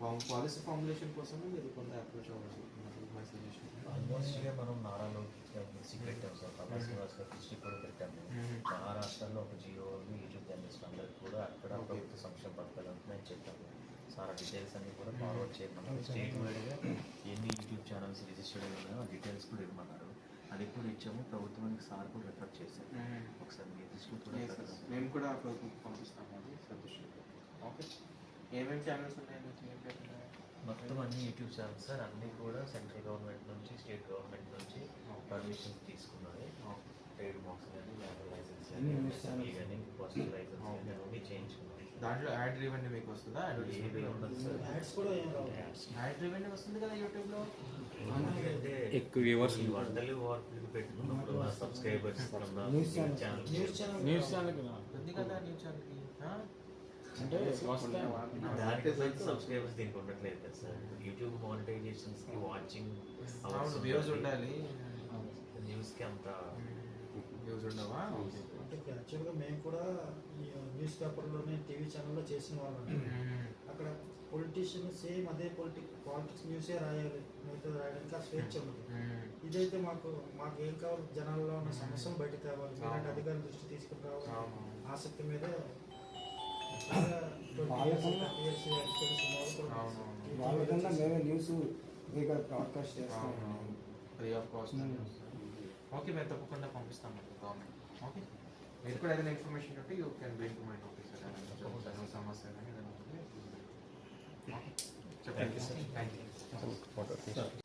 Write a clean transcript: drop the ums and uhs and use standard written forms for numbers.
Policy formulation కోసం మీరు కొంత అప్రోచ్ అవ్వాలి మై సజెషన్. ఆల్మోస్ట్ మనం నారాలో మ్యూజిక్ పెట్టాం సార్, ప్రభాస్ నివాస్ గారి డిస్ట్రిక్ట్ కూడా పెట్టాము. మహారాష్ట్రలో ఒక జియో యూట్యూబ్ జర్నలిస్ట్ అందరికి కూడా అక్కడ ప్రభుత్వ సంక్షేమ పథకాలు ఉంటుందని చెప్పాము సార్. ఆ డీటెయిల్స్ అన్ని కూడా ఫార్వర్డ్ చేయమన్నారు. స్టేట్ వైడ్గా ఎన్ని యూట్యూబ్ ఛానల్స్ రిజిస్టర్డ్ ఉన్నాయో ఆ డీటెయిల్స్ కూడా ఇవ్వమన్నారు. అది కూడా ఇచ్చాము. ప్రభుత్వానికి సార్ కూడా రెఫర్ చేశారు. ఒకసారి మీ దృష్టిలో కూడా మేము కూడా ప్రభుత్వం పంపిస్తాము అది సంతోషం. ఓకే, ఏమేమి ఛానల్స్ ఉన్నాయి? మొత్తం అన్ని యూట్యూబ్ ఛానల్స్ సార్, అన్నీ కూడా సెంట్రల్ గవర్నమెంట్ నుంచి స్టేట్ గవర్నమెంట్ నుంచి పర్మిషన్ తీసుకున్నది. ట్రేడ్ మార్క్స్ కానీ ల్యాబ్ లైసెన్స్ కానీ పర్సనల్ లైసెన్స్ కానీ అన్నీ చేయించుకున్నాం. దాంట్లో యాడ్ రెవెన్యూ మీకు వస్తుందా? ఏమీ ఉండదు సార్. యాడ్ రెవెన్యూ వస్తుంది కదా యూట్యూబ్లో. అంటే ఎక్కువ వ్యూవర్స్ వంటలు వార్పులు పెట్టుకున్నప్పుడు సబ్స్క్రైబర్స్ న్యూస్ ఛానల్ ఉంది కదా న్యూస్ ఛానల్కి. అంటే దానికి సబ్స్క్రైబర్స్ దీనికి ఉండట్లేదు కదా సార్. యూట్యూబ్ మానిటైజేషన్స్ కి వాచింగ్ వ్యూస్ ఉండాలి, న్యూస్కి అంత వ్యూస్ ఉండవా? అంటే యాక్చువల్గా మేము కూడా ఈ న్యూస్ పేపర్లోనే టీవీ ఛానల్లో చేసిన వాళ్ళం. అక్కడ పొలిటీషియన్ సేమ్ అదే పాలిటిక్స్ న్యూసే రాయాలి, మిగతా రాయడానికి ఆ స్వేచ్ఛ ఉంది. ఇదైతే మాకు ఏం కావాలి, జనాల్లో ఉన్న సమస్యను బయట తేవాలి, ఇలాంటి అధికారుల దృష్టి తీసుకుని రావాలి ఆసక్తి మీద వాళ్ళకన్నా మేమే న్యూస్ బ్రాడ్కాస్ట్ చేస్తాం ఫ్రీ ఆఫ్ కాస్ట్. ఓకే, మేము తప్పకుండా పంపిస్తాం గవర్నమెంట్. ఓకే, మీరు కూడా ఏదైనా ఇన్ఫర్మేషన్ ఉంటే you can bring to my office. సమస్య కానీ చెప్పండి. Thank you.